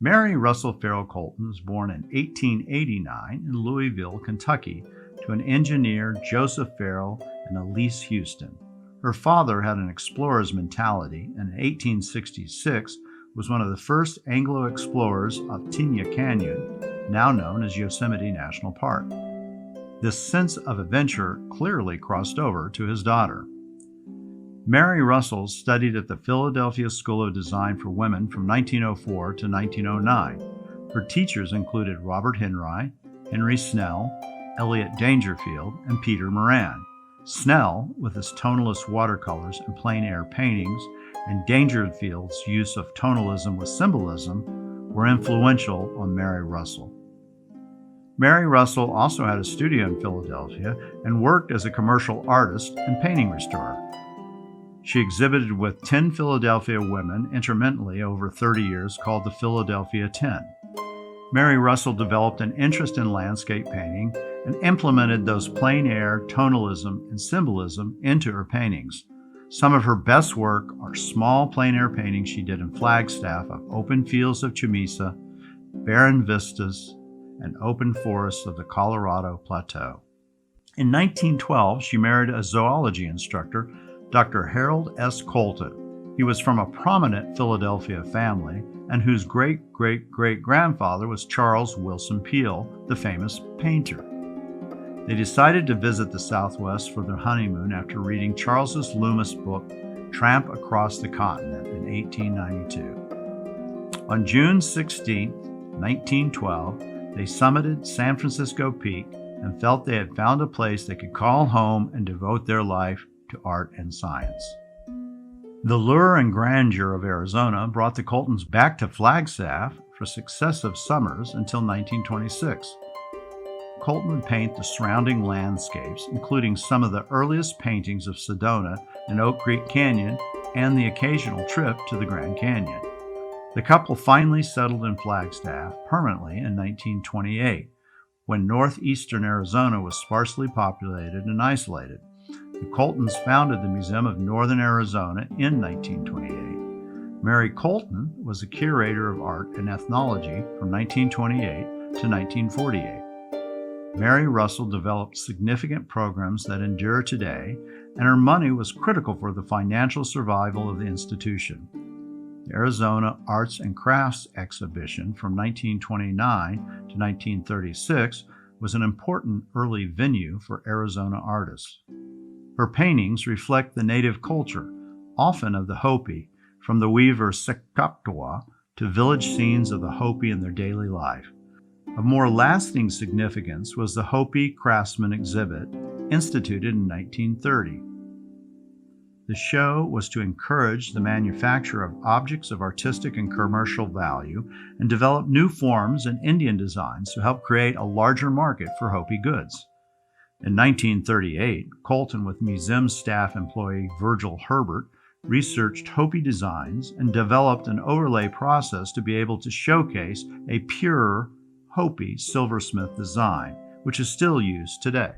Mary Russell Ferrell Colton was born in 1889 in Louisville, Kentucky, to an engineer, Joseph Ferrell, and Elise Houston. Her father had an explorer's mentality, and in 1866 was one of the first Anglo explorers of Tenaya Canyon, now known as Yosemite National Park. This sense of adventure clearly crossed over to his daughter. Mary Russell studied at the Philadelphia School of Design for Women from 1904 to 1909. Her teachers included Robert Henri, Henry Snell, Elliott Dangerfield, and Peter Moran. Snell, with his tonalist watercolors and plein air paintings, and Dangerfield's use of tonalism with symbolism, were influential on Mary Russell. Mary Russell also had a studio in Philadelphia and worked as a commercial artist and painting restorer. She exhibited with 10 Philadelphia women intermittently over 30 years, called the Philadelphia 10. Mary Russell developed an interest in landscape painting and implemented those plein air, tonalism, and symbolism into her paintings. Some of her best work are small plein air paintings she did in Flagstaff of open fields of Chamisa, barren vistas, and open forests of the Colorado Plateau. In 1912, she married a zoology instructor, Dr. Harold S. Colton. He was from a prominent Philadelphia family and whose great-great-great-grandfather was Charles Willson Peale, the famous painter. They decided to visit the Southwest for their honeymoon after reading Charles Loomis' book, Tramp Across the Continent, in 1892. On June 16, 1912, they summited San Francisco Peak and felt they had found a place they could call home and devote their life to art and science. The lure and grandeur of Arizona brought the Coltons back to Flagstaff for successive summers until 1926. Colton would paint the surrounding landscapes, including some of the earliest paintings of Sedona and Oak Creek Canyon and the occasional trip to the Grand Canyon. The couple finally settled in Flagstaff permanently in 1928, when northeastern Arizona was sparsely populated and isolated. The Coltons founded the Museum of Northern Arizona in 1928. Mary Colton was a curator of art and ethnology from 1928 to 1948. Mary Russell developed significant programs that endure today, and her money was critical for the financial survival of the institution. The Arizona Arts and Crafts Exhibition from 1929 to 1936 was an important early venue for Arizona artists. Her paintings reflect the native culture, often of the Hopi, from the Weaver Secaucus to village scenes of the Hopi in their daily life. Of more lasting significance was the Hopi Craftsman exhibit, instituted in 1930. The show was to encourage the manufacture of objects of artistic and commercial value and develop new forms and Indian designs to help create a larger market for Hopi goods. In 1938, Colton, with museum staff employee Virgil Herbert, researched Hopi designs and developed an overlay process to be able to showcase a pure Hopi silversmith design, which is still used today.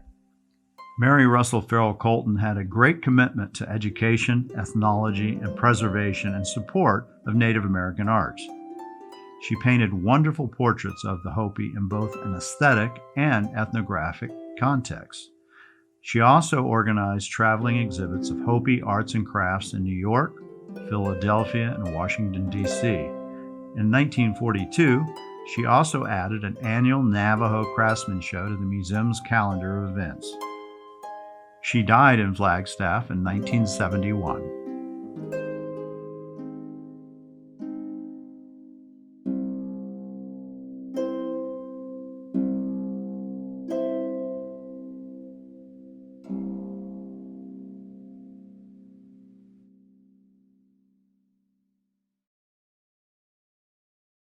Mary Russell Ferrell Colton had a great commitment to education, ethnology, and preservation and support of Native American arts. She painted wonderful portraits of the Hopi in both an aesthetic and ethnographic context. She also organized traveling exhibits of Hopi arts and crafts in New York, Philadelphia, and Washington, D.C. In 1942, she also added an annual Navajo Craftsman Show to the museum's calendar of events. She died in Flagstaff in 1971.